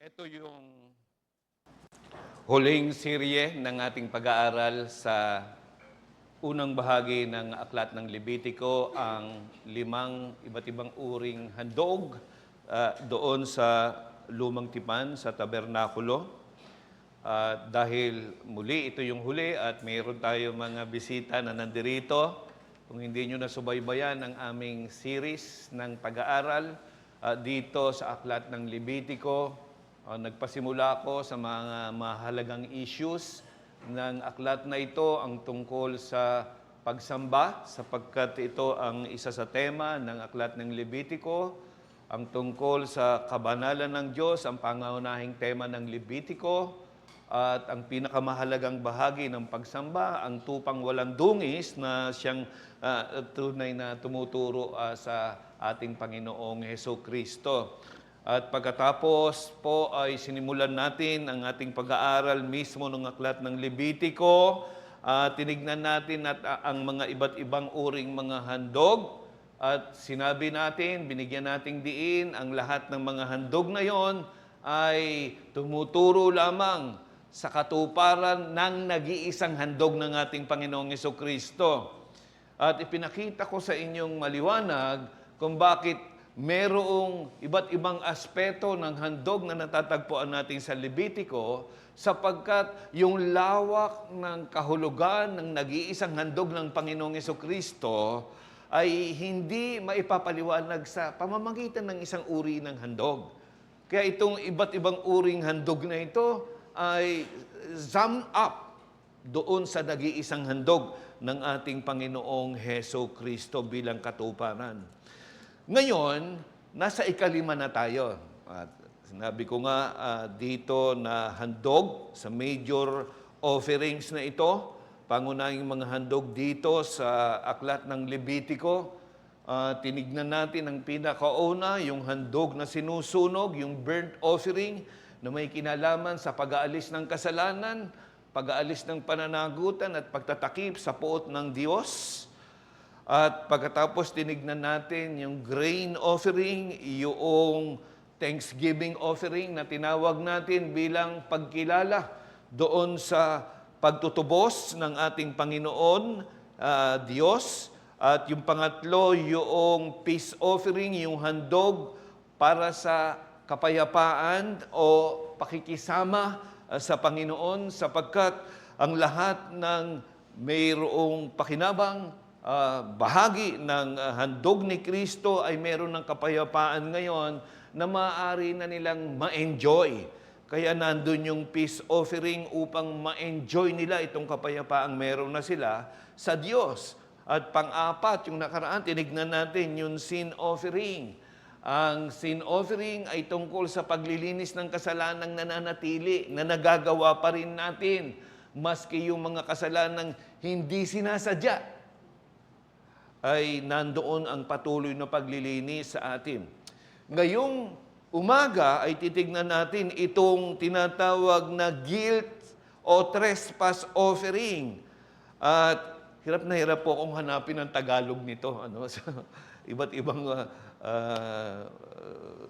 Ito yung huling serye ng ating pag-aaral sa unang bahagi ng Aklat ng Levitiko, ang 5 iba't ibang uring handog doon sa Lumang Tipan, sa Tabernakulo. Dahil muli, ito yung huli at mayroon tayo mga bisita na nandirito. Kung hindi nyo nasubaybayan ang aming series ng pag-aaral dito sa Aklat ng Levitiko, nagpasimula ako sa mga mahalagang issues ng aklat na ito, ang tungkol sa pagsamba, sapagkat ito ang isa sa tema ng Aklat ng Levitiko, ang tungkol sa kabanalan ng Diyos, ang pangunahing tema ng Levitiko, at ang pinakamahalagang bahagi ng pagsamba, ang tupang walang dungis na siyang tunay na tumuturo sa ating Panginoong Hesukristo. At pagkatapos po ay sinimulan natin ang ating pag-aaral mismo ng Aklat ng Levitiko. Tinignan natin at ang mga iba't ibang uring mga handog. At sinabi natin, binigyan nating diin, ang lahat ng mga handog na yon ay tumuturo lamang sa katuparan ng nag-iisang handog ng ating Panginoong Hesukristo. At ipinakita ko sa inyong maliwanag kung bakit merong iba't ibang aspeto ng handog na natatagpuan natin sa Levitiko, sapagkat yung lawak ng kahulugan ng nag-iisang handog ng Panginoong Hesukristo ay hindi maipapaliwanag sa pamamagitan ng isang uri ng handog. Kaya itong iba't ibang uring handog na ito ay sum up doon sa nag-iisang handog ng ating Panginoong Hesukristo bilang katuparan. Ngayon, nasa ikalima na tayo. At sinabi ko nga dito na handog sa major offerings na ito, pangunahing mga handog dito sa Aklat ng Levitiko. Tinignan natin ang pinakauna, yung handog na sinusunog, yung burnt offering na may kinalaman sa pag-aalis ng kasalanan, pag-aalis ng pananagutan at pagtatakip sa puot ng Diyos. At pagkatapos tinignan natin yung grain offering, yung Thanksgiving offering na tinawag natin bilang pagkilala doon sa pagtutubos ng ating Panginoon, Diyos. At yung pangatlo, yung peace offering, yung handog para sa kapayapaan o pakikisama sa Panginoon, sapagkat ang lahat ng mayroong pakinabang, bahagi ng handog ni Kristo ay meron ng kapayapaan ngayon na maaari na nilang ma-enjoy. Kaya nandun yung peace offering upang ma-enjoy nila itong kapayapaang meron na sila sa Diyos. At pang-apat, yung nakaraan, tinignan natin yung sin offering. Ang sin offering ay tungkol sa paglilinis ng kasalanang nananatili, na nagagawa pa rin natin, maski yung mga kasalanang hindi sinasadya, ay nandoon ang patuloy na paglilinis sa atin. Ngayong umaga ay titignan natin itong tinatawag na guilt o trespass offering. At hirap na hirap po akong hanapin ang Tagalog nito. So, iba't ibang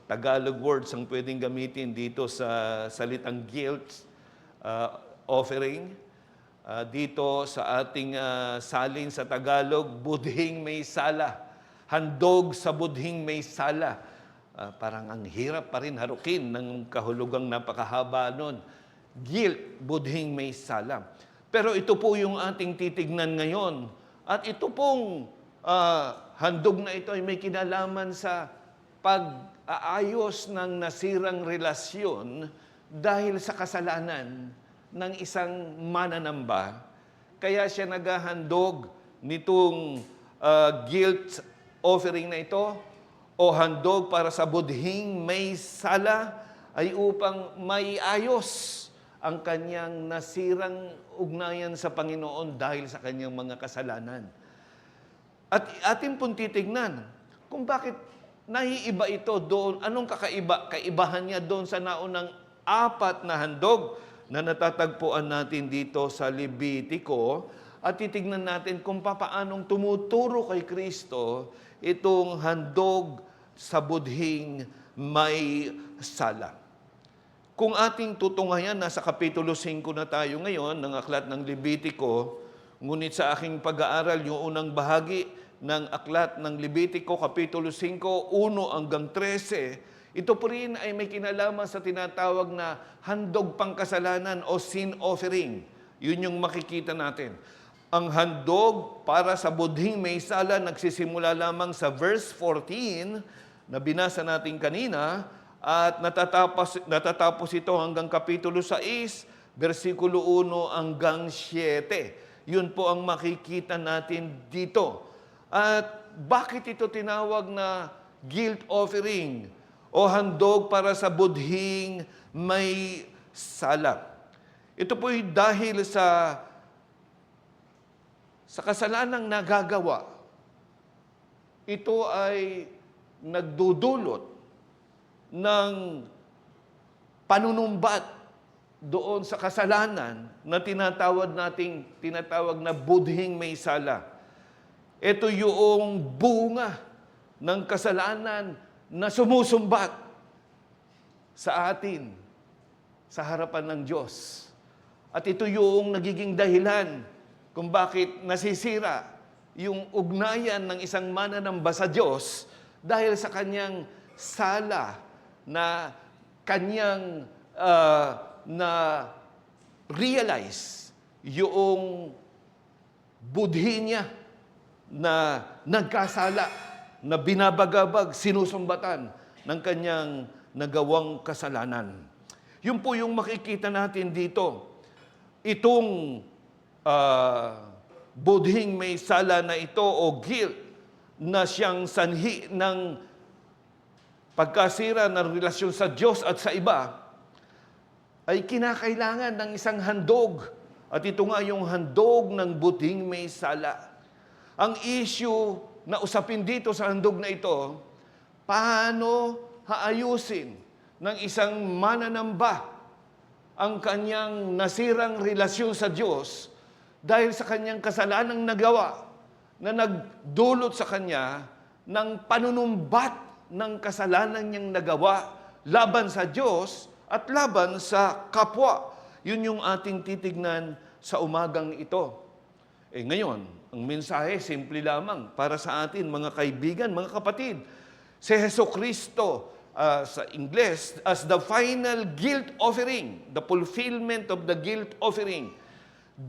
Tagalog words ang pwedeng gamitin dito sa salitang guilt offering. Dito sa ating salin sa Tagalog, budhing may sala. Handog sa budhing may sala. Parang ang hirap pa rin harukin ng kahulugang napakahaba nun. Guilt, budhing may sala. Pero ito po yung ating titignan ngayon. At ito pong handog na ito ay may kinalaman sa pag-aayos ng nasirang relasyon dahil sa kasalanan ng isang mananamba. Kaya siya naghahandog nitong guilt offering na ito o handog para sa budhing may sala ay upang maiayos ang kanyang nasirang ugnayan sa Panginoon dahil sa kanyang mga kasalanan. At ating pong titignan kung bakit naiiba ito doon, anong kaibahan niya doon sa naunang 4 na handog na natatagpuan natin dito sa Levitiko, at titignan natin kung paanong tumuturo kay Kristo itong handog sa budhing may sala. Kung ating tutunghayan, nasa Kapitulo 5 na tayo ngayon ng Aklat ng Levitiko, ngunit sa aking pag-aaral, yung unang bahagi ng Aklat ng Levitiko, Kapitulo 5, 1 hanggang 13, ito po rin ay may kinalaman sa tinatawag na handog pangkasalanan o sin offering. Yun yung makikita natin. Ang handog para sa budhing may sala nagsisimula lamang sa verse 14 na binasa natin kanina at natatapos ito hanggang Kapitulo 6, versikulo 1 hanggang 7. Yun po ang makikita natin dito. At bakit ito tinawag na guilt offering o handog para sa budhing may sala? Ito po'y dahil sa kasalanang nagagawa. Ito ay nagdudulot ng panunumbat doon sa kasalanan na tinatawag na budhing may sala. Ito yung bunga ng kasalanan na sumusumbat sa atin, sa harapan ng Diyos. At ito yung nagiging dahilan kung bakit nasisira yung ugnayan ng isang mananamba sa Diyos dahil sa kanyang sala na kanyang na realize yung budhi niya na nagkasala, na binabagabag, sinusumbatan ng kanyang nagawang kasalanan. Yun po yung makikita natin dito. Itong budhing may sala na ito o guilt na siyang sanhi ng pagkasira ng relasyon sa Diyos at sa iba, ay kinakailangan ng isang handog. At ito nga yung handog ng budhing may sala. Ang issue na usapin dito sa handog na ito, paano haayusin ng isang mananamba ang kanyang nasirang relasyon sa Diyos dahil sa kanyang kasalanang nagawa na nagdulot sa kanya ng panunumbat ng kasalanan niyang nagawa laban sa Diyos at laban sa kapwa. Yun yung ating titignan sa umagang ito. Ngayon, ang mensahe, simple lamang para sa atin, mga kaibigan, mga kapatid. Si Jesucristo, sa Ingles, as the final guilt offering, the fulfillment of the guilt offering,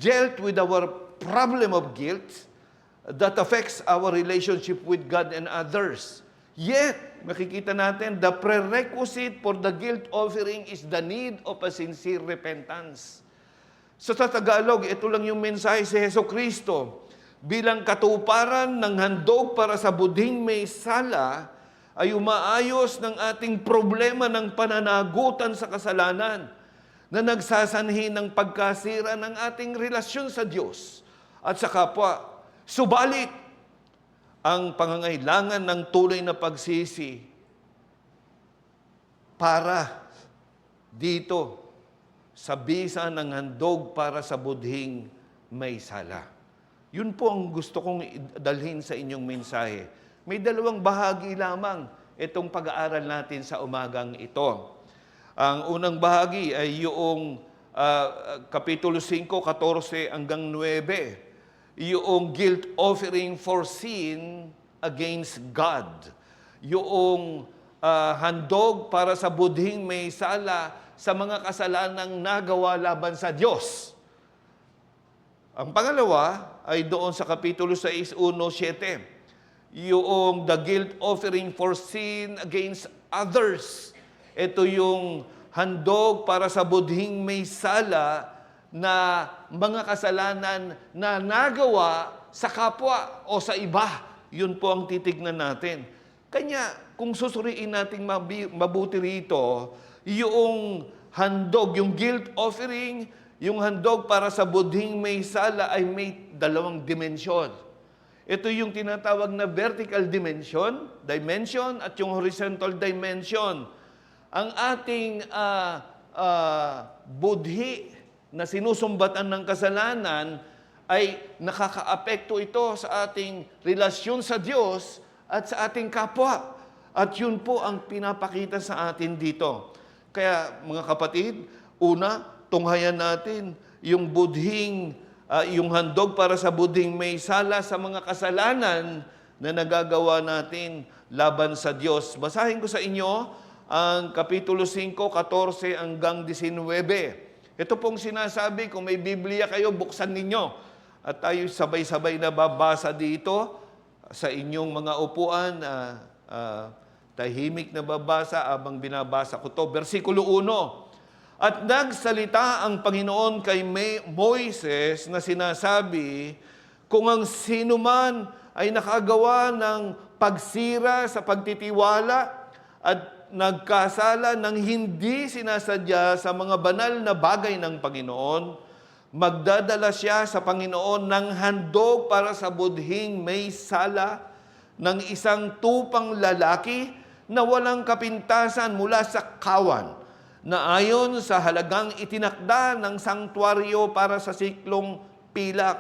dealt with our problem of guilt that affects our relationship with God and others. Yet, makikita natin, the prerequisite for the guilt offering is the need of a sincere repentance. So sa Tagalog, ito lang yung mensahe si Jesucristo. Bilang katuparan ng handog para sa budhing may sala, ay umaayos ng ating problema ng pananagutan sa kasalanan na nagsasanhi ng pagkasira ng ating relasyon sa Diyos at sa kapwa. Subalit, ang pangangailangan ng tunay na pagsisi para dito sa bisa ng handog para sa budhing may sala. Yun po ang gusto kong dalhin sa inyong mensahe. May dalawang bahagi lamang itong pag-aaral natin sa umagang ito. Ang unang bahagi ay yung Kapitulo 5, 14 hanggang 9. Yung guilt offering for sin against God. Yung handog para sa budhing may sala sa mga kasalanang nagawa laban sa Diyos. Ang pangalawa ay doon sa Kapitulo 6, 1-7. Yung the guilt offering for sin against others. Ito yung handog para sa budhing may sala na mga kasalanan na nagawa sa kapwa o sa iba. Yun po ang titignan natin. Kanya, kung susuriin natin mabuti rito, yung handog, yung guilt offering, yung handog para sa budhing may sala ay may dalawang dimensyon. Ito yung tinatawag na vertical dimension at yung horizontal dimension. Ang ating budhi na sinusumbatan ng kasalanan ay nakakaapekto ito sa ating relasyon sa Diyos at sa ating kapwa. At yun po ang pinapakita sa atin dito. Kaya mga kapatid, una, tunghayan natin yung yung handog para sa budhing may sala sa mga kasalanan na nagagawa natin laban sa Diyos. Basahin ko sa inyo ang Kapitulo 5, 14 hanggang 19. Ito pong sinasabi, kung may Biblia kayo, buksan ninyo. At tayo sabay-sabay na babasa dito sa inyong mga upuan. Tahimik na babasa abang binabasa ko to. Versikulo 1. At nagsalita ang Panginoon kay Moises na sinasabi, kung ang sinuman ay nakagawa ng pagsira sa pagtitiwala at nagkasala ng hindi sinasadya sa mga banal na bagay ng Panginoon, magdadala siya sa Panginoon ng handog para sa budhing may sala ng isang tupang lalaki na walang kapintasan mula sa kawan, na ayon sa halagang itinakda ng sangtuaryo para sa siklong pilak.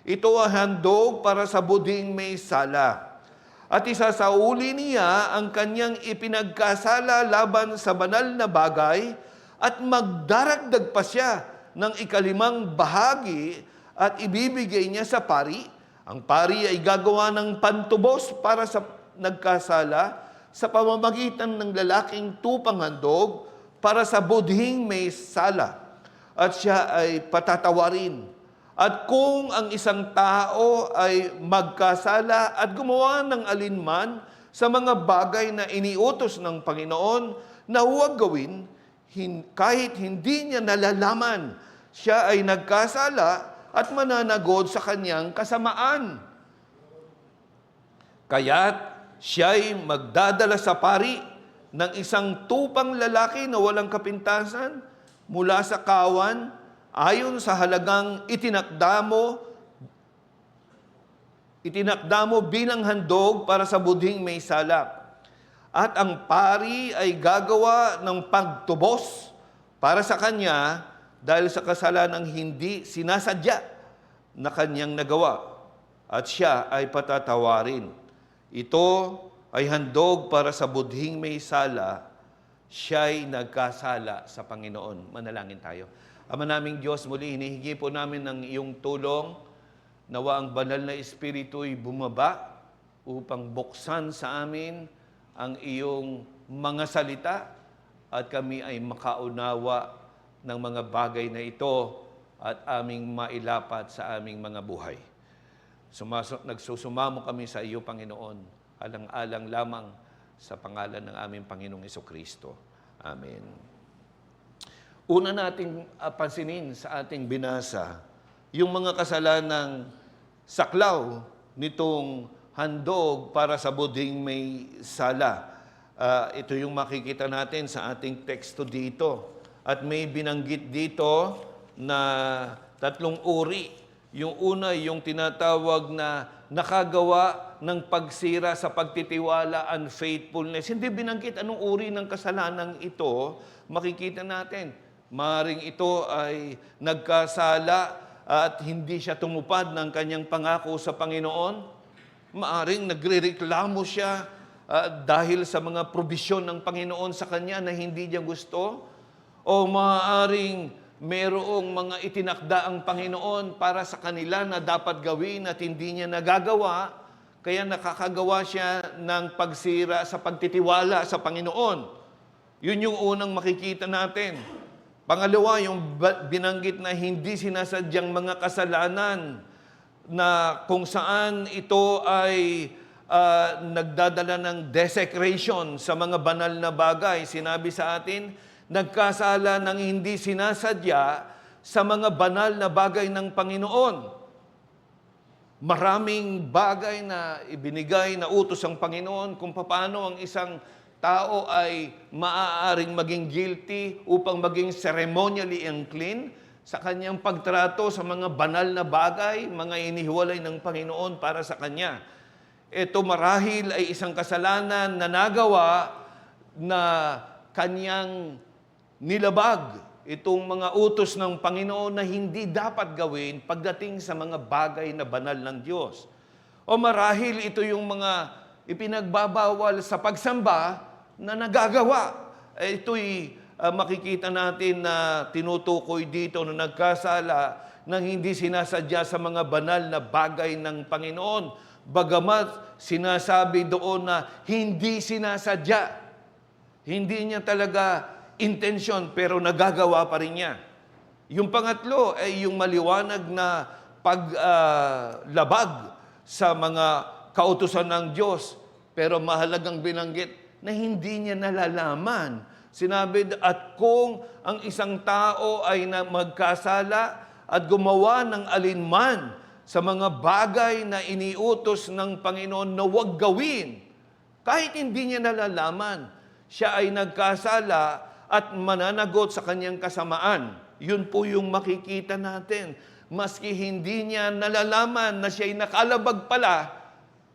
Ito ang handog para sa budhing may sala. At isasauli niya ang kanyang ipinagkasala laban sa banal na bagay at magdaragdag pa siya ng ikalimang bahagi at ibibigay niya sa pari. Ang pari ay gagawa ng pantubos para sa nagkasala sa pamamagitan ng lalaking tupang handog para sa budhing may sala, at siya ay patatawarin. At kung ang isang tao ay magkasala at gumawa ng alinman sa mga bagay na iniutos ng Panginoon na huwag gawin, kahit hindi niya nalalaman, siya ay nagkasala at mananagod sa kanyang kasamaan. Kaya't siya'y magdadala sa pari ng isang tupang lalaki na walang kapintasan mula sa kawan, ayon sa halagang itinakda mo bilang handog para sa budhing may sala. At ang pari ay gagawa ng pagtubos para sa kanya dahil sa kasalanang hindi sinasadya na kanyang nagawa, at siya ay patatawarin. Ito ay handog para sa budhing may sala, siya'y nagkasala sa Panginoon. Manalangin tayo. Ama naming Diyos, muli hinihingi po namin ng iyong tulong, nawa ang banal na Espiritu'y bumaba upang buksan sa amin ang iyong mga salita at kami ay makaunawa ng mga bagay na ito at aming mailapat sa aming mga buhay. Nagsusumamo kami sa iyo, Panginoon, alang-alang lamang sa pangalan ng aming Panginoong Jesucristo. Amen. Una nating pansinin sa ating binasa, yung mga kasalanang saklaw nitong handog para sa budhing may sala. Ito yung makikita natin sa ating teksto dito. At may binanggit dito na tatlong uri. Yung una, yung tinatawag na nakagawa ng pagsira sa pagtitiwala, unfaithfulness. Hindi binanggit anong uri ng kasalanan ito. Makikita natin, maring ito ay nagkasala at hindi siya tumupad ng kanyang pangako sa Panginoon. Maaring nagrereklamo siya dahil sa mga probisyon ng Panginoon sa kanya na hindi niya gusto. O maaring merong mga itinakda ang Panginoon para sa kanila na dapat gawin at hindi niya nagagawa, kaya nakakagawa siya ng pagsira sa pagtitiwala sa Panginoon. Yun yung unang makikita natin. Pangalawa, yung binanggit na hindi sinasadyang mga kasalanan na kung saan ito ay nagdadala ng desecration sa mga banal na bagay. Sinabi sa atin, nagkasala ng hindi sinasadya sa mga banal na bagay ng Panginoon. Maraming bagay na ibinigay na utos ang Panginoon kung paano ang isang tao ay maaaring maging guilty upang maging ceremonially unclean sa kanyang pagtrato sa mga banal na bagay, mga inihiwalay ng Panginoon para sa kanya. Ito marahil ay isang kasalanan na nagawa na kanyang nilabag itong mga utos ng Panginoon na hindi dapat gawin pagdating sa mga bagay na banal ng Diyos. O marahil ito yung mga ipinagbabawal sa pagsamba na nagagawa. Ito'y makikita natin na tinutukoy dito na nagkasala nang hindi sinasadya sa mga banal na bagay ng Panginoon. Bagamat sinasabi doon na hindi sinasadya. Hindi niya talaga intensyon pero nagagawa pa rin niya. Yung pangatlo ay yung maliwanag na paglabag sa mga kautusan ng Diyos. Pero mahalagang binanggit na hindi niya nalalaman. Sinabi, at kung ang isang tao ay magkasala at gumawa ng alinman sa mga bagay na iniutos ng Panginoon na huwag gawin, kahit hindi niya nalalaman, siya ay nagkasala at mananagot sa kanyang kasamaan. Yun po yung makikita natin. Maski hindi niya nalalaman na siya ay nakalabag pala,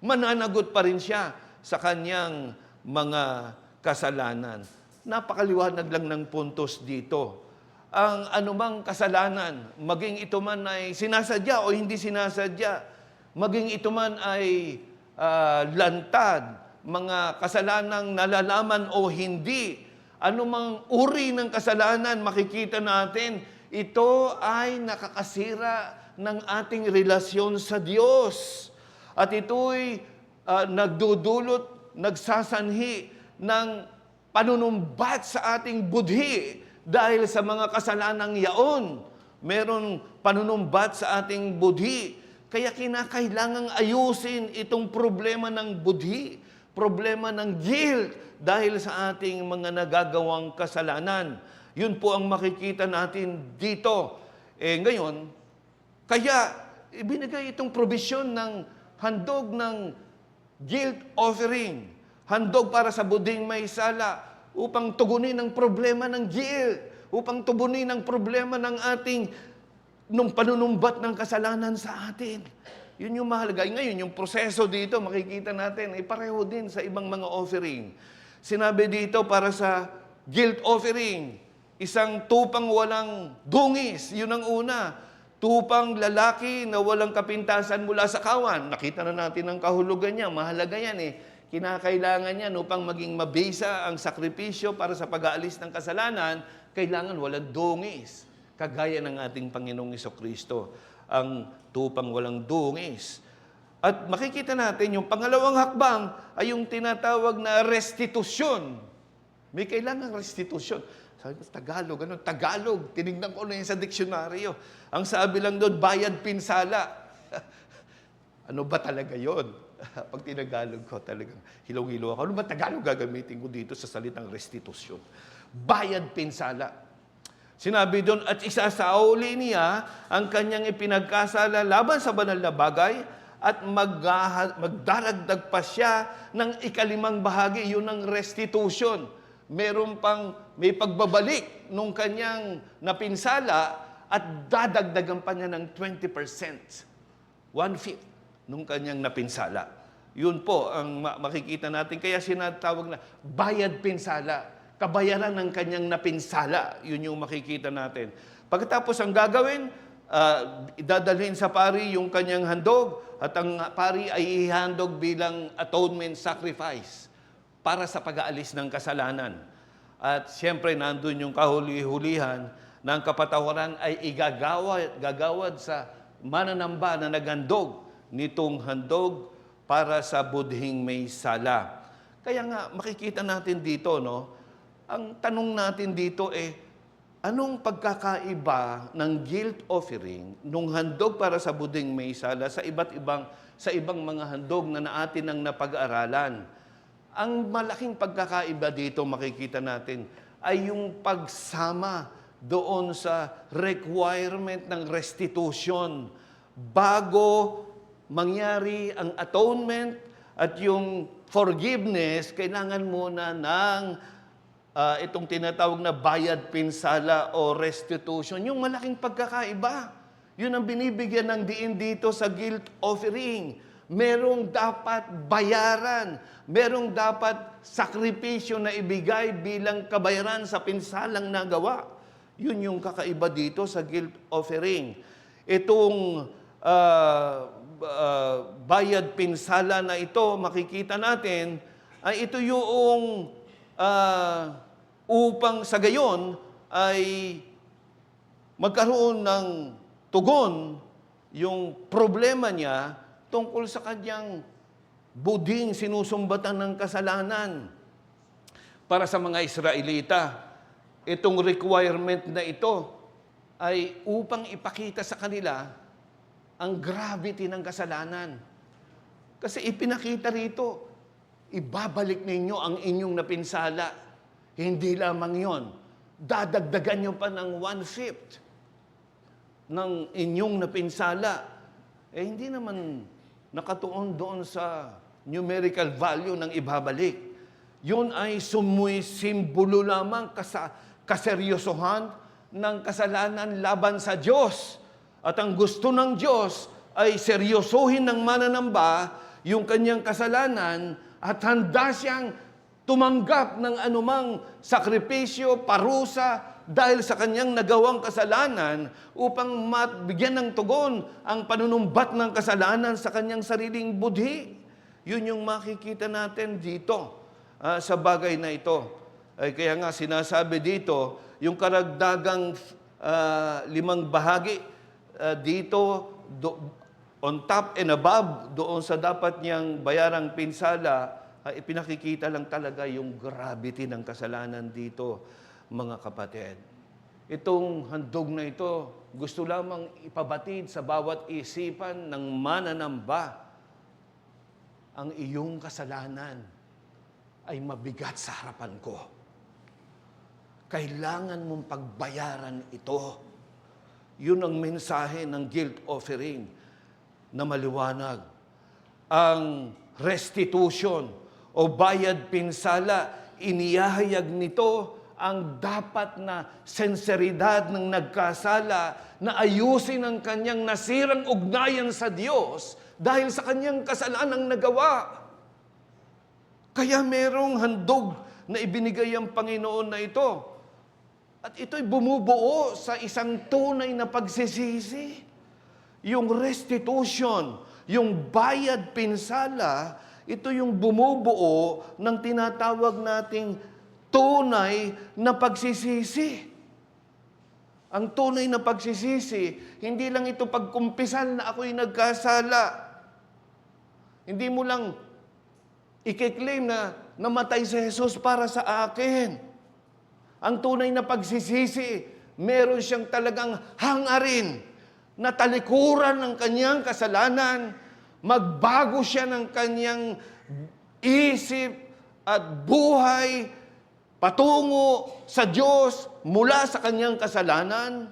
mananagot pa rin siya sa kanyang mga kasalanan. Napakaliwanag lang ng puntos dito. Ang anumang kasalanan, maging ito man ay sinasadya o hindi sinasadya, maging ito man ay lantad, mga kasalanang nalalaman o hindi, anumang uri ng kasalanan, makikita natin, ito ay nakakasira ng ating relasyon sa Diyos. At ito'y nagdudulot, nagsasanhi ng panunumbat sa ating budhi dahil sa mga kasalanang yaon. Meron panunumbat sa ating budhi. Kaya kinakailangang ayusin itong problema ng budhi, problema ng guilt dahil sa ating mga nagagawang kasalanan. Yun po ang makikita natin dito. Ngayon, kaya ibinigay itong probisyon ng handog ng guilt offering, handog para sa budhing may sala, upang tugunin ang problema ng guilt, upang tugunin ang problema ng ating nung panunumbat ng kasalanan sa atin. Yun yung mahalaga. Ngayon, yung proseso dito, makikita natin, ay pareho din sa ibang mga offering. Sinabi dito para sa guilt offering, isang tupang walang dungis, yun ang una. Tupang lalaki na walang kapintasan mula sa kawan. Nakita na natin ang kahulugan niya, mahalaga yan eh. Kinakailangan niya upang maging mabisa ang sakripisyo para sa pag-aalis ng kasalanan, kailangan walang dungis. Kagaya ng ating Panginoong Jesucristo, ang tupang walang dungis. At makikita natin yung pangalawang hakbang ay yung tinatawag na restitusyon. May kailangan restitusyon. Sabi ko, Tagalog, ano? Tagalog. Tinignan ko na yun sa diksyonaryo. Ang sabi lang doon, bayad pinsala. Ano ba talaga yon? Pag tinagalog ko, talagang hilong-hilo ako. Ano ba Tagalog gagamitin ko dito sa salitang restitusyon? Bayad pinsala. Sinabi doon, at isasauli niya ang kanyang ipinagkasala laban sa banal na bagay at magdaragdag pa siya ng ikalimang bahagi, yun ang restitution. May pagbabalik nung kanyang napinsala at dadagdagan pa niya ng 20%. 1/5 nung kanyang napinsala. Yun po ang makikita natin. Kaya sinatawag na bayad pinsala. Kabayaran ng kanyang napinsala. Yun yung makikita natin. Pagkatapos ang gagawin, idadalhin sa pari yung kanyang handog at ang pari ay ihandog bilang atonement sacrifice para sa pag-aalis ng kasalanan. At siyempre, nandun yung kahuli-hulihan na ang kapatawaran ay gagawad sa mananamba na naghandog nitong handog para sa budhing may sala. Kaya nga, makikita natin dito, no? Ang tanong natin dito anong pagkakaiba ng guilt offering nung handog para sa budhing may sala sa ibang mga handog na naatin ang napag-aralan? Ang malaking pagkakaiba dito makikita natin ay yung pagsama doon sa requirement ng restitution bago mangyari ang atonement at yung forgiveness. Kailangan muna ng itong tinatawag na bayad pinsala o restitution. Yung malaking pagkakaiba, yun ang binibigyan ng diin dito sa guilt offering. Merong dapat bayaran, merong dapat sakripisyo na ibigay bilang kabayaran sa pinsalang nagawa. Yun yung kakaiba dito sa guilt offering. Itong bayad pinsala na ito, makikita natin, ay ito yung upang sa gayon ay magkaroon ng tugon yung problema niya tungkol sa kanyang buding sinusumbatan ng kasalanan. Para sa mga Israelita, itong requirement na ito ay upang ipakita sa kanila ang gravity ng kasalanan. Kasi ipinakita rito, ibabalik ninyo ang inyong napinsala. Hindi lamang yon, dadagdagan nyo pa ng 1/5 ng inyong napinsala. Hindi naman nakatuon doon sa numerical value ng ibabalik. Yun ay simbolo lamang kaseryosohan ng kasalanan laban sa Diyos. At ang gusto ng Diyos ay seryosohin ng mananamba yung kanyang kasalanan at handa siyang tumanggap ng anumang sakripisyo, parusa, dahil sa kanyang nagawang kasalanan upang mabigyan ng tugon ang panunumbat ng kasalanan sa kanyang sariling budhi. Yun yung makikita natin dito sa bagay na ito. Ay kaya nga sinasabi dito, yung karagdagang 5 bahagi dito, on top and above, doon sa dapat niyang bayarang pinsala, ipinakikita lang talaga yung gravity ng kasalanan dito, mga kapatid. Itong handog na ito, gusto lamang ipabatid sa bawat isipan ng mananamba, ang iyong kasalanan ay mabigat sa harapan ko. Kailangan mong pagbayaran ito. Yun ang mensahe ng guilt offering na maliwanag. Ang restitution o bayad pinsala, inihahayag nito ang dapat na senseridad ng nagkasala na ayusin ang kanyang nasirang ugnayan sa Diyos dahil sa kanyang kasalanang nagawa. Kaya merong handog na ibinigay ang Panginoon na ito. At ito'y bumubuo sa isang tunay na pagsisisi. Yung restitution, yung bayad pinsala, ito yung bumubuo ng tinatawag nating tunay na pagsisisi. Ang tunay na pagsisisi, hindi lang ito pagkumpisal na ako'y nagkasala. Hindi mo lang i-claim na namatay si Jesus para sa akin. Ang tunay na pagsisisi, meron siyang talagang hangarin na talikuran ng kanyang kasalanan, magbago siya ng kanyang isip at buhay patungo sa Diyos mula sa kanyang kasalanan.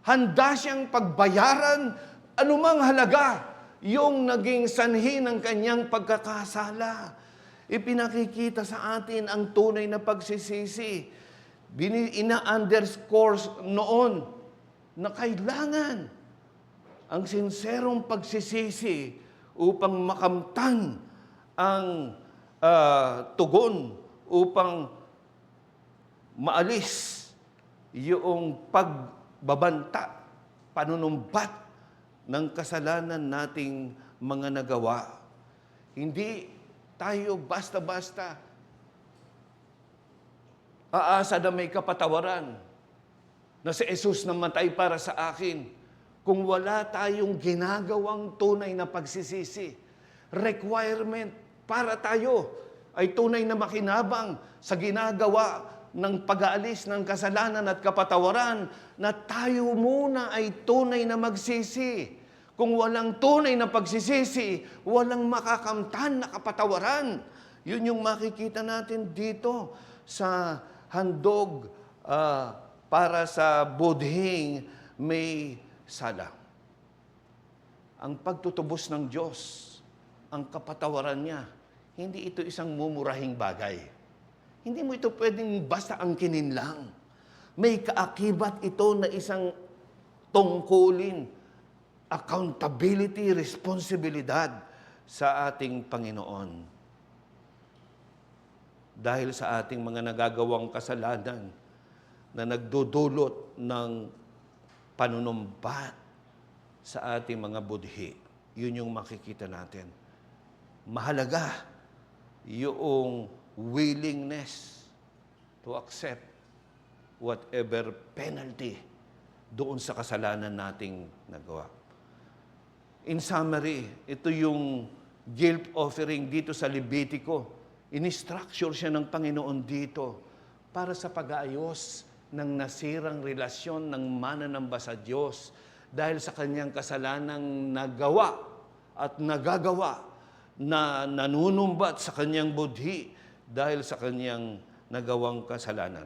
Handa siyang pagbayaran anumang halaga yung naging sanhi ng kanyang pagkakasala. Ipinakikita sa atin ang tunay na pagsisisi. Ina-underscore noon na kailangan ang sinserong pagsisisi upang makamtan ang tugon, upang maalis yung pagbabanta, panunumbat ng kasalanan nating mga nagawa. Hindi tayo basta-basta aasa na may kapatawaran na si Jesus namatay para sa akin kung wala tayong ginagawang tunay na pagsisisi. Requirement para tayo ay tunay na makinabang sa ginagawa ng pag-aalis ng kasalanan at kapatawaran, na tayo muna ay tunay na magsisi. Kung walang tunay na pagsisisi, walang makakamtan na kapatawaran. Yun yung makikita natin dito sa handog para sa budhing may sala. Ang pagtutubos ng Diyos, ang kapatawaran niya, hindi ito isang mumurahing bagay. Hindi mo ito pwedeng basta angkinin lang. May kaakibat ito na isang tungkulin, accountability, responsibilidad sa ating Panginoon. Dahil sa ating mga nagagawang kasalanan na nagdudulot ng panunumbat sa ating mga budhi. Yun yung makikita natin. Mahalaga yung willingness to accept whatever penalty doon sa kasalanan nating nagawa. In summary, ito yung guilt offering dito sa Levitico. Ini-structure siya ng Panginoon dito para sa pag-aayos ng nasirang relasyon ng mananamba sa Diyos dahil sa kanyang kasalanang nagawa at nagagawa na nanunumbat sa kanyang budhi dahil sa kanyang nagawang kasalanan.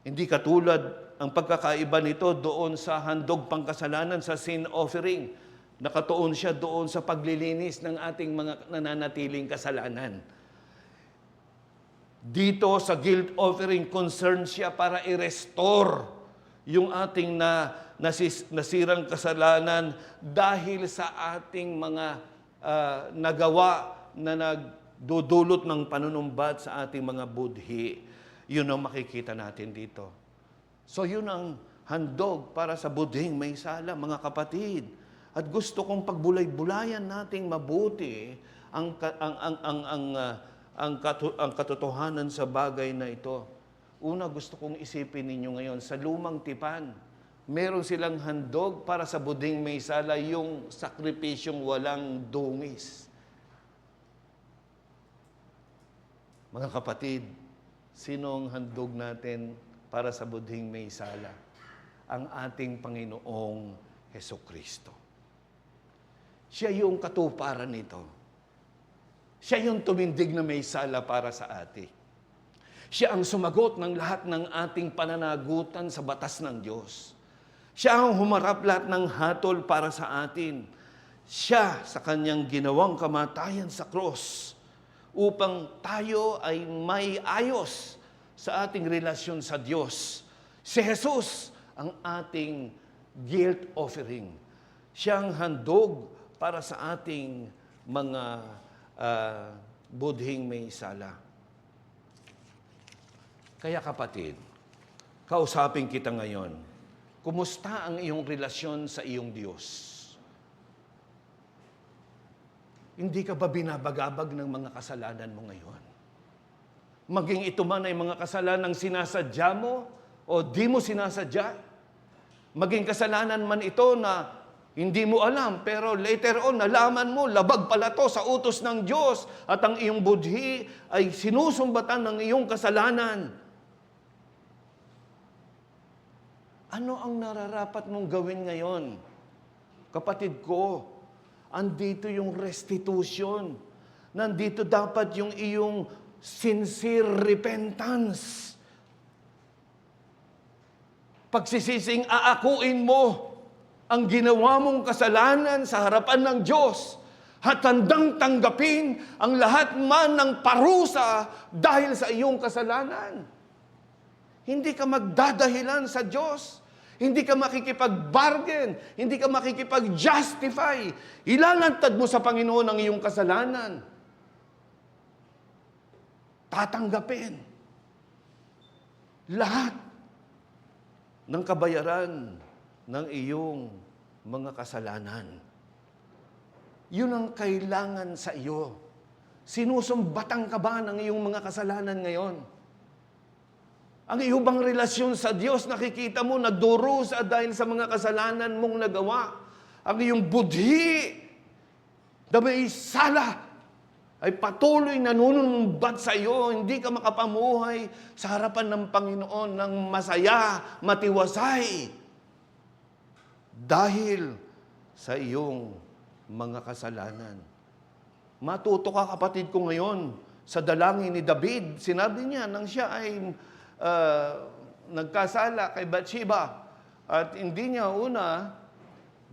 Hindi katulad ang pagkakaiba nito doon sa handog pangkasalanan, sa sin offering. Nakatuon siya doon sa paglilinis ng ating mga nananatiling kasalanan. Dito sa guilt offering, concern siya para i-restore yung ating nasirang kasalanan dahil sa ating mga nagawa na nagdudulot ng panunumbat sa ating mga budhi. Yun ang makikita natin dito. So yun ang handog para sa budhing may sala, mga kapatid. At gusto kong pagbulay-bulayan nating mabuti ang katotohanan sa bagay na ito. Una, gusto kong isipin ninyo ngayon, sa lumang tipan, meron silang handog para sa budhing may sala, yung sakripisyong walang dungis. Mga kapatid, sinong handog natin para sa budhing may sala? Ang ating Panginoong Hesukristo. Siya yung katuparan nito. Siya yung tumindig na may sala para sa atin. Siya ang sumagot ng lahat ng ating pananagutan sa batas ng Diyos. Siya ang humarap lahat ng hatol para sa atin. Siya sa kanyang ginawang kamatayan sa cross upang tayo ay may ayos sa ating relasyon sa Diyos. Si Jesus ang ating guilt offering. Siyang handog para sa ating mga budhing may sala. Kaya kapatid, kausapin kita ngayon. Kumusta ang iyong relasyon sa iyong Diyos? Hindi ka ba binabagabag ng mga kasalanan mo ngayon? Maging ito man ay mga kasalanang sinasadya mo o di mo sinasadya. Maging kasalanan man ito na hindi mo alam, pero later on, nalaman mo, labag pala to sa utos ng Diyos at ang iyong budhi ay sinusumbatan ng iyong kasalanan. Ano ang nararapat mong gawin ngayon? Kapatid ko, andito yung restitution. Nandito dapat yung iyong sincere repentance. Pagsisising aakuin mo ang ginawa mong kasalanan sa harapan ng Diyos at handang tanggapin ang lahat man ng parusa dahil sa iyong kasalanan. Hindi ka magdadahilan sa Diyos. Hindi ka makikipag-bargain. Hindi ka makikipag-justify. Ilalantad mo sa Panginoon ang iyong kasalanan. Tatanggapin lahat ng kabayaran ng iyong mga kasalanan. Yun ang kailangan sa iyo. Sinusumbatan ka ba ng iyong mga kasalanan ngayon? Ang iyong bang relasyon sa Diyos, nakikita mo, nagdurusa dahil sa mga kasalanan mong nagawa. Ang iyong budhi na may sala ay patuloy nanunumbat sa iyo. Hindi ka makapamuhay sa harapan ng Panginoon ng masaya, matiwasay. Dahil sa iyong mga kasalanan. Matuto ka, kapatid ko, ngayon sa dalangin ni David. Sinabi niya nang siya ay nagkasala kay Bathsheba at hindi niya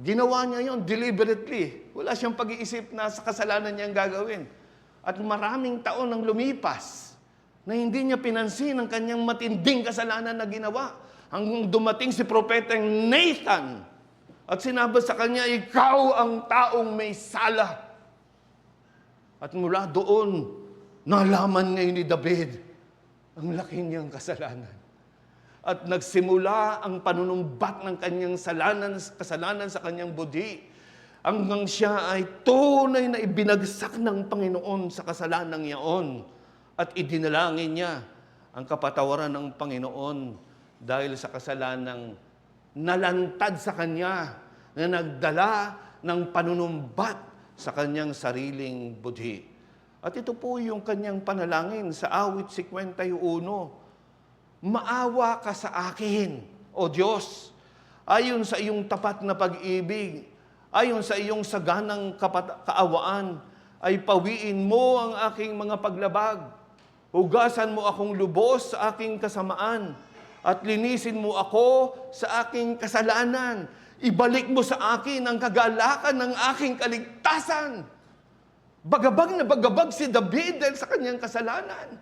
ginawa niya yon deliberately. Wala siyang pag-iisip na sa kasalanan niyang gagawin. At maraming taon ang lumipas na hindi niya pinansin ang kanyang matinding kasalanan na ginawa. Hanggang dumating si propeteng Nathan at sinabi sa kanya, ikaw ang taong may sala. At mula doon, nalaman ngayon ni David ang laki niyang kasalanan. At nagsimula ang panunumbat ng kanyang kasalanan sa kanyang budhi. Hanggang siya ay tunay na ibinagsak ng Panginoon sa kasalanan niyaon. At idinalangin niya ang kapatawaran ng Panginoon dahil sa kasalanang nalantad sa Kanya na nagdala ng panunumbat sa Kanyang sariling budhi. At ito po yung Kanyang panalangin sa awit 51. Maawa ka sa akin, O Diyos, ayon sa iyong tapat na pag-ibig, ayon sa iyong saganang kaawaan, ay pawiin mo ang aking mga paglabag. Hugasan mo akong lubos sa aking kasamaan at linisin mo ako sa aking kasalanan. Ibalik mo sa akin ang kagalakan ng aking kaligtasan. Bagabag na bagabag si David dahil sa kanyang kasalanan.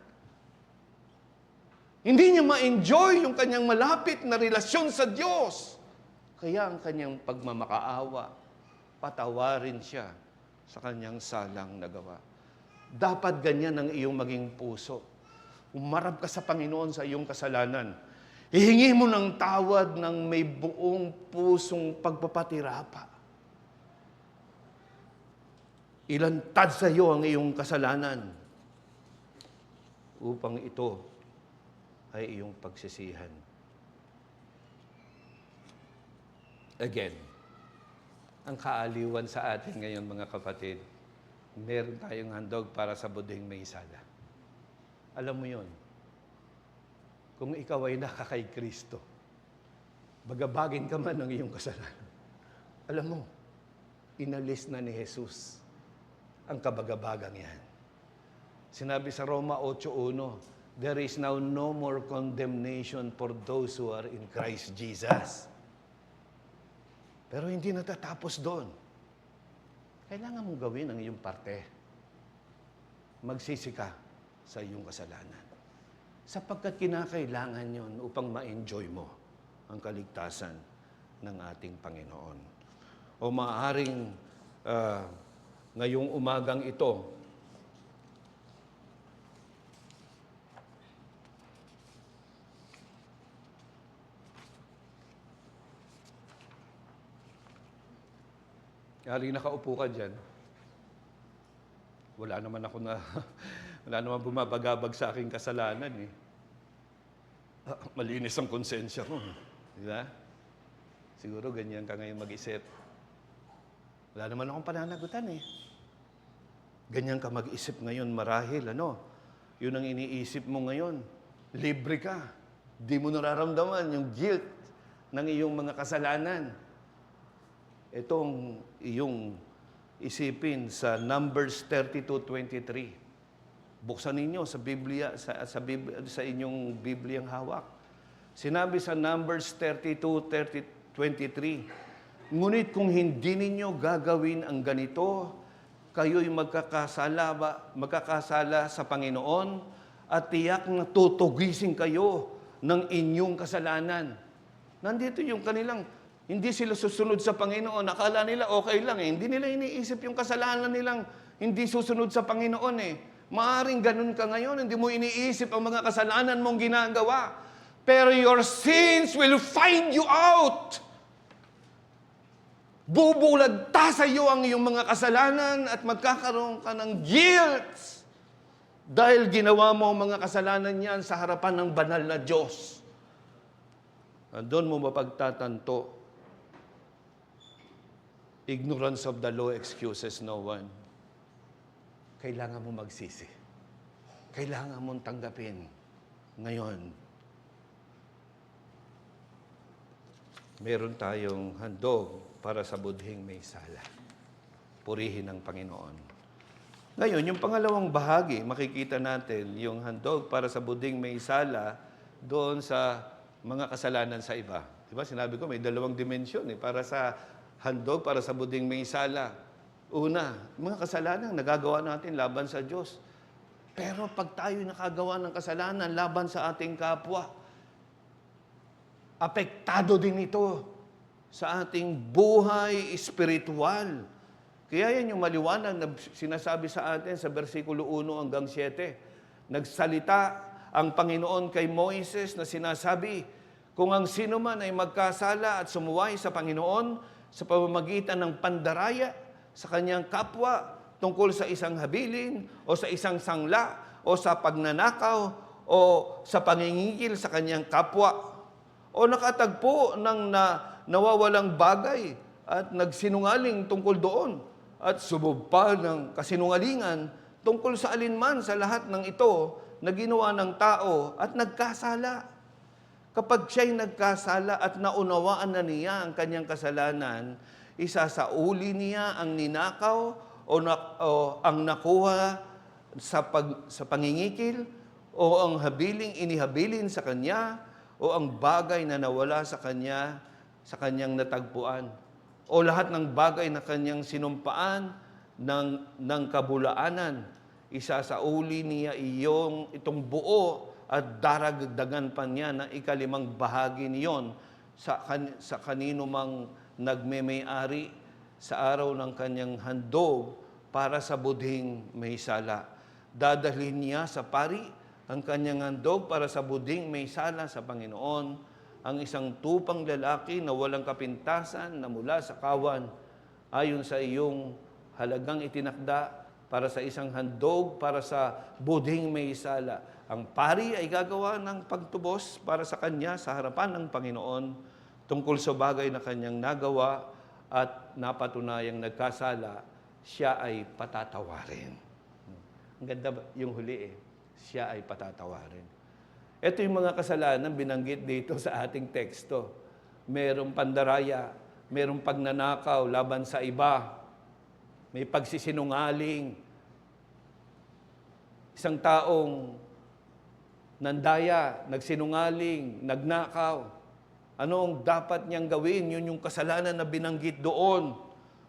Hindi niya ma-enjoy yung kanyang malapit na relasyon sa Diyos. Kaya ang kanyang pagmamakaawa, patawarin siya sa kanyang salang nagawa. Dapat ganyan ang iyong maging puso. Umarap ka sa Panginoon sa iyong kasalanan. Hihingi mo ng tawad ng may buong pusong pagpapatirapa. Ilantad sa iyo ang iyong kasalanan upang ito ay iyong pagsisihan. Again, ang kaaliwan sa atin ngayon mga kapatid, meron tayong handog para sa buding may sala. Alam mo yon, kung ikaw ay nakakay Kristo, bagabagin ka man ng iyong kasalanan. Alam mo, inalis na ni Jesus ang kabagabagang yan. Sinabi sa Roma 8:1, there is now no more condemnation for those who are in Christ Jesus. Pero hindi natatapos doon. Kailangan mong gawin ang iyong parte. Magsisi ka sa iyong kasalanan. Sapagkat kinakailangan yon upang ma-enjoy mo ang kaligtasan ng ating Panginoon. O maaaring ngayong umagang ito, haring nakaupo ka dyan, wala naman bumabagabag sa aking kasalanan eh. Malinis ang konsensya ko. Di ba? Siguro ganyan ka ngayon mag-isip. Wala naman akong pananagutan eh. Ganyan ka mag-isip ngayon marahil, Yun ang iniisip mo ngayon. Libre ka. Di mo nararamdaman yung guilt ng iyong mga kasalanan. Itong iyong isipin sa Numbers 32:23. Buksan ninyo sa Biblia, sa inyong Bibliang hawak. Sinabi sa Numbers 32:23, ngunit kung hindi ninyo gagawin ang ganito, kayo'y magkakasala sa Panginoon at tiyak na tutugisin kayo ng inyong kasalanan. Nandito yung kanilang, hindi sila susunod sa Panginoon. Akala nila okay lang eh. Hindi nila iniisip yung kasalanan nilang hindi susunod sa Panginoon eh. Maaring ganun ka ngayon, hindi mo iniisip ang mga kasalanan mong ginagawa. Pero your sins will find you out. Bubulagta sa iyo ang iyong mga kasalanan at magkakaroon ka ng guilt dahil ginawa mo ang mga kasalanan niyan sa harapan ng banal na Diyos. Doon mo mapagtatanto, ignorance of the law excuses no one. Kailangan mo magsisi. Kailangan mong tanggapin. Ngayon, meron tayong handog para sa budhing may sala. Purihin ang Panginoon. Ngayon, yung pangalawang bahagi, makikita natin yung handog para sa budhing may sala doon sa mga kasalanan sa iba. Diba? Sinabi ko, may dalawang dimensyon para sa handog, para sa budhing may sala. Una, mga kasalanan nagagawa natin laban sa Diyos. Pero pag tayo nakagawa ng kasalanan laban sa ating kapwa, apektado din ito sa ating buhay espiritual. Kaya yan yung maliwanag na sinasabi sa atin sa versikulo 1 hanggang 7. Nagsalita ang Panginoon kay Moises na sinasabi, kung ang sino man ay magkasala at sumuway sa Panginoon sa pamamagitan ng pandaraya sa kanyang kapwa tungkol sa isang habilin o sa isang sangla o sa pagnanakaw o o sa pangingikil sa kanyang kapwa o nakatagpo ng nawawalang bagay at nagsinungaling tungkol doon at sumugpa ng kasinungalingan tungkol sa alinman sa lahat ng ito na ginawa ng tao at nagkasala. Kapag siya'y nagkasala at naunawaan na niya ang kanyang kasalanan, isasauli niya ang ninakaw o ang nakuha sa pangingikil o ang habiling inihabilin sa kanya o ang bagay na nawala sa kanya sa kanyang natagpuan o lahat ng bagay na kanyang sinumpaan ng kabulaanan. Isasauli niya itong buo at daragdagan pa niya ng ikalimang bahagi niyon sa kanino mang nagme-may-ari sa araw ng kanyang handog para sa budhing may sala. Dadalhin niya sa pari ang kanyang handog para sa budhing may sala sa Panginoon, ang isang tupang lalaki na walang kapintasan na mula sa kawan, ayon sa iyong halagang itinakda para sa isang handog para sa budhing may sala. Ang pari ay gagawa ng pagtubos para sa kanya sa harapan ng Panginoon tungkol sa bagay na kanyang nagawa at napatunayang nagkasala, siya ay patatawarin. Ang ganda yung huli siya ay patatawarin. Ito yung mga kasalanan binanggit dito sa ating teksto. Merong pandaraya, merong pagnanakaw laban sa iba, may pagsisinungaling, isang taong nandaya, nagsinungaling, nagnakaw. Ano ang dapat niyang gawin? Yun yung kasalanan na binanggit doon.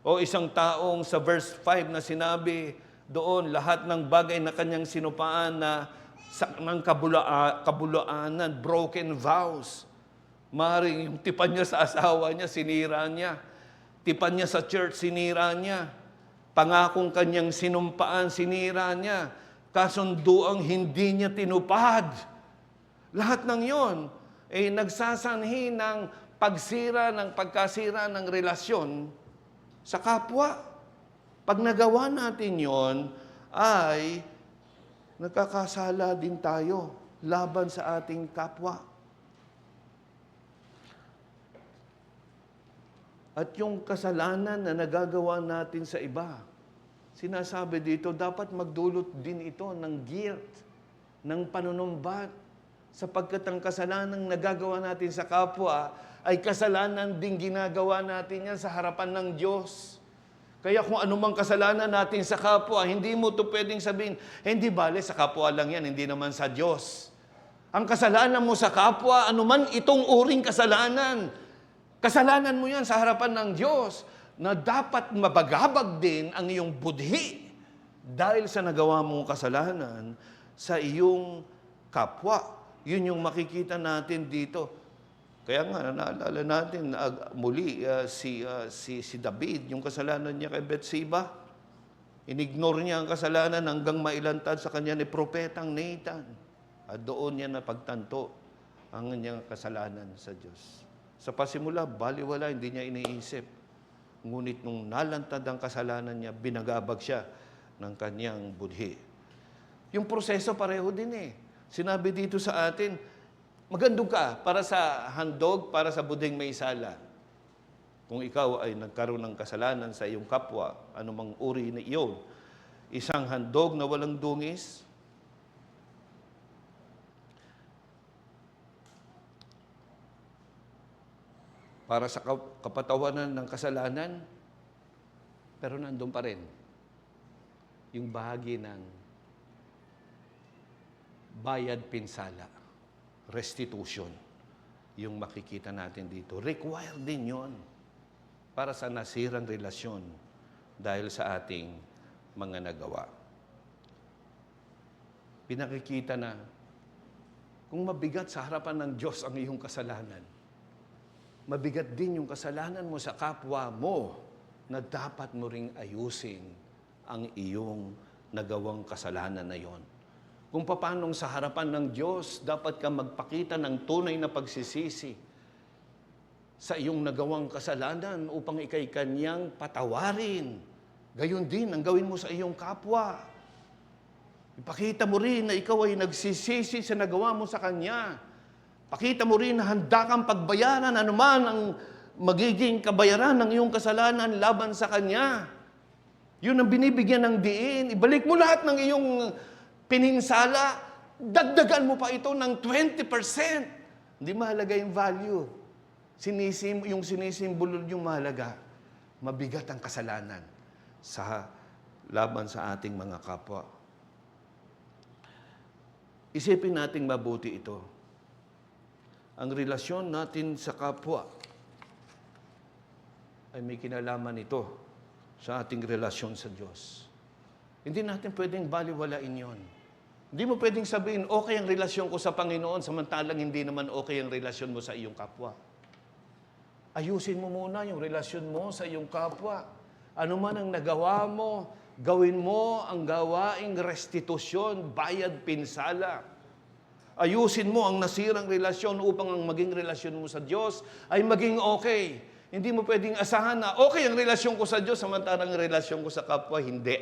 O isang taong sa verse 5 na sinabi doon, lahat ng bagay na kanyang sinupaan ng kabulaanan, broken vows. Maring yung tipan niya sa asawa niya, sinira niya. Tipan niya sa church, sinira niya. Pangakong kanyang sinumpaan, sinira niya. Kasunduang hindi niya tinupad. Lahat ng yon ay nagsasanhi ng pagkasira ng relasyon sa kapwa. Pag nagawa natin yon, ay nagkakasala din tayo laban sa ating kapwa. At yung kasalanan na nagagawa natin sa iba, sinasabi dito, dapat magdulot din ito ng guilt, ng panunumbat, sapagkat ang kasalanang nagagawa natin sa kapwa ay kasalanan din ginagawa natin yan sa harapan ng Diyos. Kaya kung anumang kasalanan natin sa kapwa, hindi mo to pwedeng sabihin, hindi bale, sa kapwa lang yan, hindi naman sa Diyos. Ang kasalanan mo sa kapwa, anuman itong uring kasalanan, kasalanan mo yan sa harapan ng Diyos, na dapat mabagabag din ang iyong budhi dahil sa nagawa mong kasalanan sa iyong kapwa. Yun yung makikita natin dito. Kaya nga, naalala natin muli si David, yung kasalanan niya kay Bathsheba. Inignore niya ang kasalanan hanggang mailantad sa kanya ni Propetang Nathan. At doon niya napagtanto ang kanyang kasalanan sa Diyos. Sa pasimula, baliwala, hindi niya iniisip. Ngunit nung nalantad ang kasalanan niya, binagabag siya ng kanyang budhi. Yung proseso pareho din Sinabi dito sa atin, magandog ka para sa handog, para sa budhing may sala. Kung ikaw ay nagkaroon ng kasalanan sa iyong kapwa, anumang uri na iyon, isang handog na walang dungis, para sa kapatawanan ng kasalanan, pero nandun pa rin yung bahagi ng bayad pinsala, restitution, yung makikita natin dito. Required din yon para sa nasirang relasyon dahil sa ating mga nagawa. Pinakikita na kung mabigat sa harapan ng Diyos ang iyong kasalanan, mabigat din yung kasalanan mo sa kapwa mo na dapat mo ring ayusin ang iyong nagawang kasalanan na yon. Kung paano sa harapan ng Diyos, dapat ka magpakita ng tunay na pagsisisi sa iyong nagawang kasalanan upang ikay kanyang patawarin. Gayon din ang gawin mo sa iyong kapwa. Ipakita mo rin na ikaw ay nagsisisi sa nagawa mo sa Kanya. Pakita mo rin na handa kang pagbayaran anuman ang magiging kabayaran ng iyong kasalanan laban sa Kanya. Yun ang binibigyan ng diin. Ibalik mo lahat ng iyong pininsala. Dagdagan mo pa ito ng 20%. Hindi mahalaga yung value. Yung sinisimbolo yung mahalaga. Mabigat ang kasalanan sa laban sa ating mga kapwa. Isipin nating mabuti ito. Ang relasyon natin sa kapwa ay may kinalaman ito sa ating relasyon sa Diyos. Hindi natin pwedeng baliwalain yon. Hindi mo pwedeng sabihin, okay ang relasyon ko sa Panginoon, samantalang hindi naman okay ang relasyon mo sa iyong kapwa. Ayusin mo muna yung relasyon mo sa iyong kapwa. Ano man ang nagawa mo, gawin mo ang gawaing restitusyon, bayad pinsala. Ayusin mo ang nasirang relasyon upang ang maging relasyon mo sa Diyos ay maging okay. Hindi mo pwedeng asahan na okay ang relasyon ko sa Diyos, samantalang ang relasyon ko sa kapwa, hindi.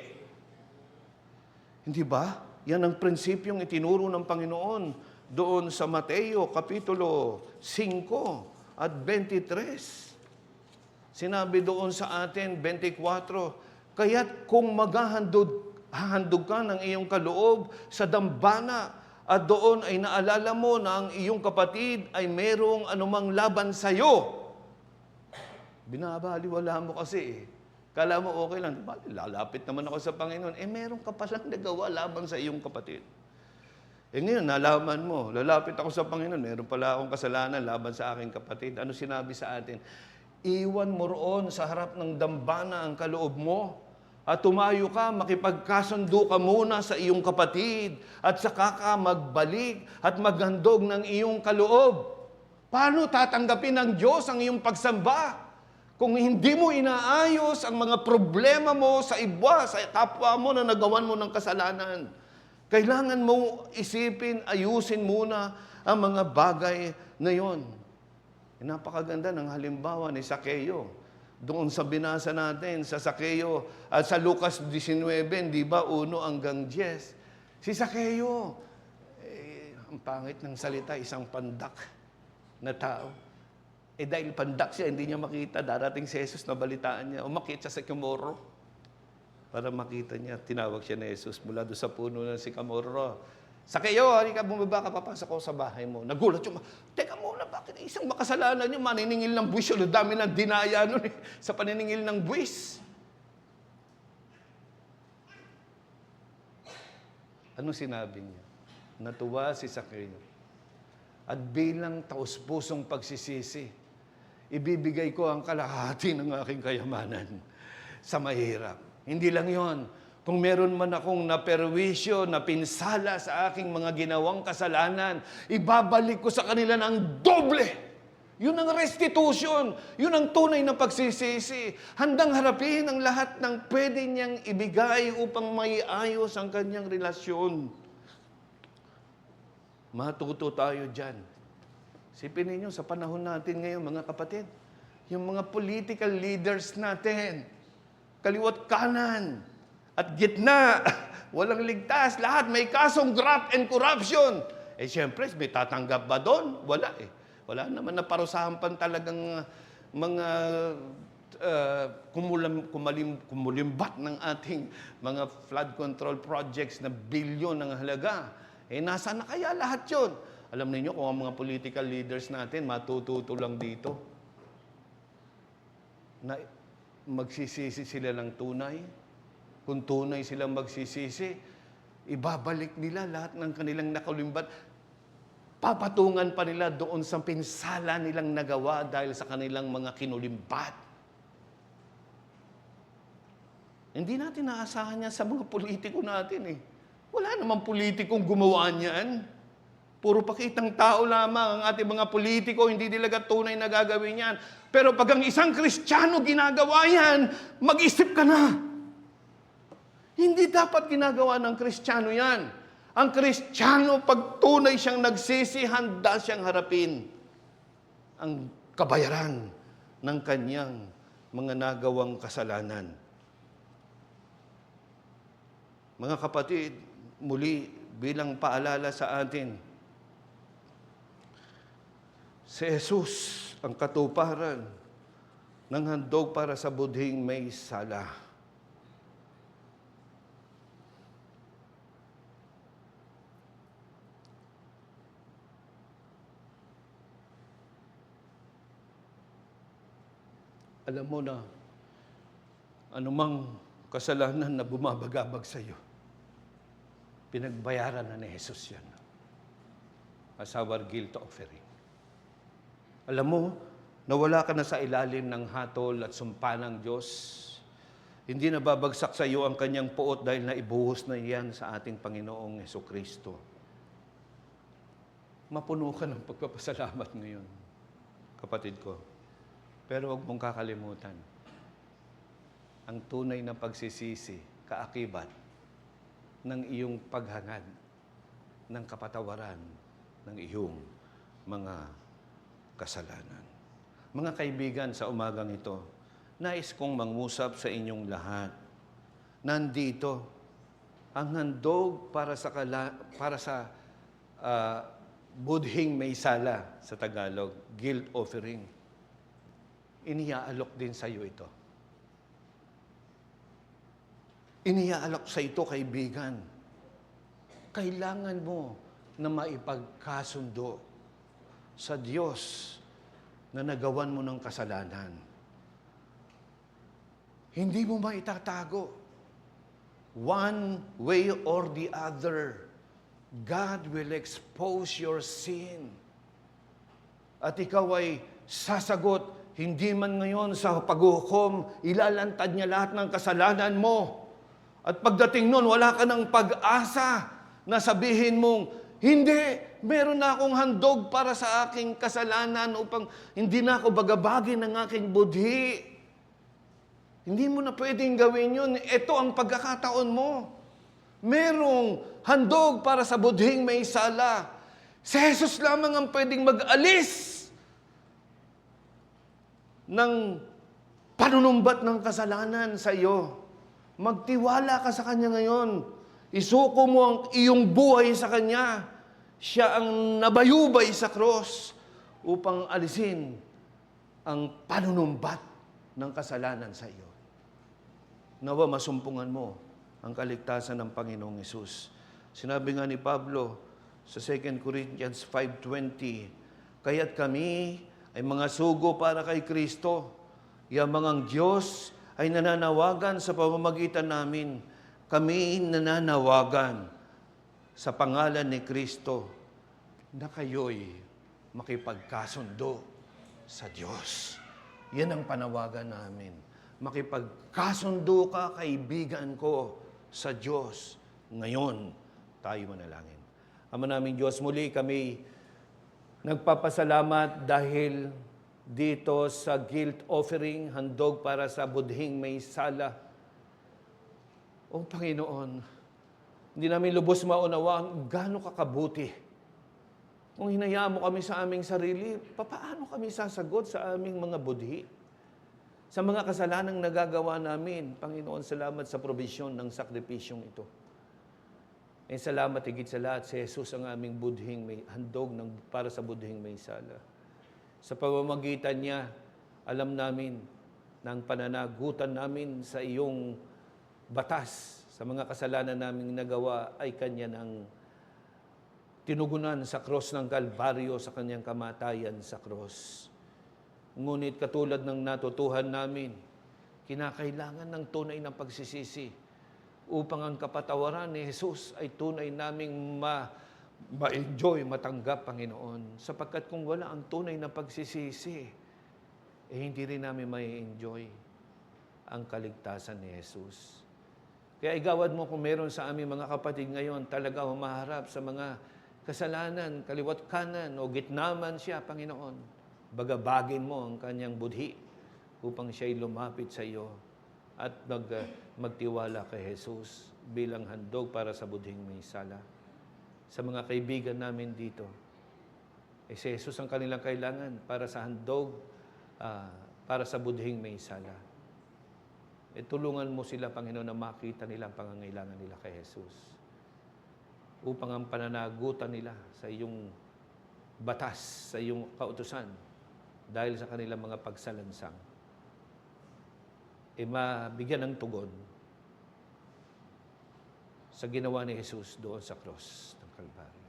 Hindi ba? Yan ang prinsipyong itinuro ng Panginoon doon sa Mateo, Kapitulo 5 at 23. Sinabi doon sa atin, 24, kaya't kung hahandog ka ng iyong kaloob sa dambana at doon ay naalala mo na ang iyong kapatid ay merong anumang laban sa iyo, binabaliwala mo kasi eh. Kala mo okay lang, diba? Lalapit naman ako sa Panginoon. Meron ka palang nagawa laban sa iyong kapatid. Ngayon, nalaman mo, lalapit ako sa Panginoon, meron pala akong kasalanan laban sa aking kapatid. Ano sinabi sa atin? Iwan mo roon sa harap ng dambana ang kaloob mo at tumayo ka, makipagkasundo ka muna sa iyong kapatid at saka ka magbalik at maghandog ng iyong kaloob. Paano tatanggapin ng Diyos ang iyong pagsamba? Kung hindi mo inaayos ang mga problema mo sa iba, sa kapwa mo na nagawan mo ng kasalanan, kailangan mo isipin, ayusin muna ang mga bagay na yon. Napakaganda ng halimbawa ni Sakeo. Doon sa binasa natin, sa Sakeo at sa Lucas 19, di ba, 1 hanggang 10. Si Sakeo, ang pangit ng salita, isang pandak na tao. Dahil pandak siya, hindi niya makita, darating si Jesus na balitaan niya, umakit siya sa Sycamore para makita niya. Tinawag siya ni Jesus mula doon sa puno ng Sycamore. Sakeo, halika, bumaba ka, papasok ko sa bahay mo. Nagulat yung, teka muna, bakit isang makasalanan niyo, maniningil ng buwis, yung dami ng dinaya nun sa paniningil ng buwis. Ano sinabi niya? Natuwa si Sakeo. At bilang taus-pusong pagsisisi, ibibigay ko ang kalahati ng aking kayamanan sa mahirap. Hindi lang yon. Kung meron man akong naperwisyo, napinsala sa aking mga ginawang kasalanan, ibabalik ko sa kanila ng doble. Yun ang restitution. Yun ang tunay na pagsisisi. Handang harapin ang lahat ng pwede niyang ibigay upang maiayos ang kanyang relasyon. Matuto tayo dyan. Sipin ninyo, sa panahon natin ngayon, mga kapatid, yung mga political leaders natin, kaliwat kanan at gitna, walang ligtas, lahat may kasong graft and corruption. Siyempre, may tatanggap ba doon? Wala eh. Wala naman na parusahan pa talagang mga kumulimbat ng ating mga flood control projects na bilyon ng halaga. Nasa na kaya lahat yun? Alam niyo kung ang mga political leaders natin matututo lang dito na magsisisi sila ng tunay. Kung tunay silang magsisisi, ibabalik nila lahat ng kanilang nakulimbat. Papatungan pa nila doon sa pinsala nilang nagawa dahil sa kanilang mga kinulimbat. Hindi natin naasahan yan sa mga politiko natin eh. Wala namang politikong gumawa niyan. Puro pakitang tao lamang ang ating mga politiko, hindi nila tunay na gagawin yan. Pero pag ang isang Kristiyano ginagawa yan, mag-isip ka na. Hindi dapat ginagawa ng Kristiyano yan. Ang Kristiyano, pag tunay siyang nagsisi, handa siyang harapin ang kabayaran ng kanyang mga nagawang kasalanan. Mga kapatid, muli bilang paalala sa atin, si Jesus ang katuparan ng handog para sa budhing may sala. Alam mo na, anumang kasalanan na bumabagabag sa iyo, pinagbayaran na ni Jesus yan as our guilt offering. Alam mo, nawala ka na sa ilalim ng hatol at sumpa ng Diyos. Hindi na babagsak sa iyo ang kanyang puot dahil naibuhos na yan sa ating Panginoong Hesukristo. Mapuno ka ng pagpapasalamat ngayon, kapatid ko. Pero huwag mong kakalimutan, ang tunay na pagsisisi, kaakibat ng iyong paghangad ng kapatawaran ng iyong mga kasalanan. Mga kaibigan, sa umagang ito, nais kong mangusap sa inyong lahat. Nandito ang handog para sa budhing may sala sa Tagalog, guilt offering. Iniaalok din sa iyo ito. Iniaalok sa ito, kaibigan. Kailangan mo na maipagkasundo sa Diyos na nagawan mo ng kasalanan. Hindi mo maitatago. One way or the other, God will expose your sin. At ikaw ay sasagot, hindi man ngayon sa paghukom, ilalantad niya lahat ng kasalanan mo. At pagdating nun, wala ka ng pag-asa na sabihin mong, hindi, meron na akong handog para sa aking kasalanan upang hindi na ako bagabagin ng aking budhi. Hindi mo na pwedeng gawin yun. Ito ang pagkakataon mo. Merong handog para sa budhing may sala. Si Jesus lamang ang pwedeng mag-alis ng panunumbat ng kasalanan sa iyo. Magtiwala ka sa Kanya ngayon. Isuko mo ang iyong buhay sa Kanya. Siya ang nabayubay sa cross upang alisin ang panunumbat ng kasalanan sa iyo. Nawa masumpungan mo ang kaligtasan ng Panginoong Hesus. Sinabi nga ni Pablo sa 2 Corinthians 5:20, kaya't kami ay mga sugo para kay Kristo. Yang mga Diyos ay nananawagan sa pamamagitan namin. Kami nananawagan sa pangalan ni Kristo na kayo'y makipagkasundo sa Diyos. Yan ang panawagan namin. Makipagkasundo ka, kaibigan ko, sa Diyos. Ngayon, tayo manalangin. Ama naming Diyos, muli kami nagpapasalamat dahil dito sa guilt offering, handog para sa budhing may sala. O Panginoon, hindi namin lubos maunawaan gaano kakabuti. Kung hinayaan mo kami sa aming sarili, paano kami sasagot sa aming mga budhi? Sa mga kasalanang nagagawa namin, Panginoon, salamat sa probisyon ng sakripisyong ito. Salamat higit sa lahat, si Jesus ang aming budhing may handog para sa budhing may sala. Sa pamamagitan niya, alam namin na ang pananagutan namin sa iyong batas, sa mga kasalanan naming nagawa, ay Kanya ng tinugunan sa cross ng Kalbaryo, sa Kanyang kamatayan sa cross. Ngunit katulad ng natutuhan namin, kinakailangan ng tunay na pagsisisi upang ang kapatawaran ni Jesus ay tunay naming ma-enjoy, matanggap, Panginoon. Sapagkat kung wala ang tunay na pagsisisi, hindi rin namin mai-enjoy ang kaligtasan ni Jesus. Kaya igawad mo kung meron sa aming mga kapatid ngayon talaga humaharap sa mga kasalanan, kaliwat kanan o gitna man siya, Panginoon. Bagabagin mo ang kanyang budhi upang siya'y lumapit sa iyo at magtiwala kay Jesus bilang handog para sa budhing may sala. Sa mga kaibigan namin dito, si Jesus ang kanilang kailangan para sa handog, para sa budhing may sala. Tulungan mo sila, Panginoon, na makita nila ang pangangailangan nila kay Jesus. upang ang pananagutan nila sa iyong batas, sa iyong kautusan, dahil sa kanilang mga pagsalansang, mabigyan ng tugon sa ginawa ni Jesus doon sa cross ng Kalbaryo.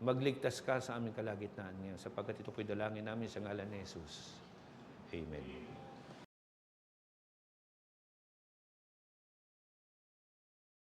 Magligtas ka sa aming kalagitnaan ngayon, sapagkat ito po'y dalangin namin sa ngalan ni Jesus. Amen.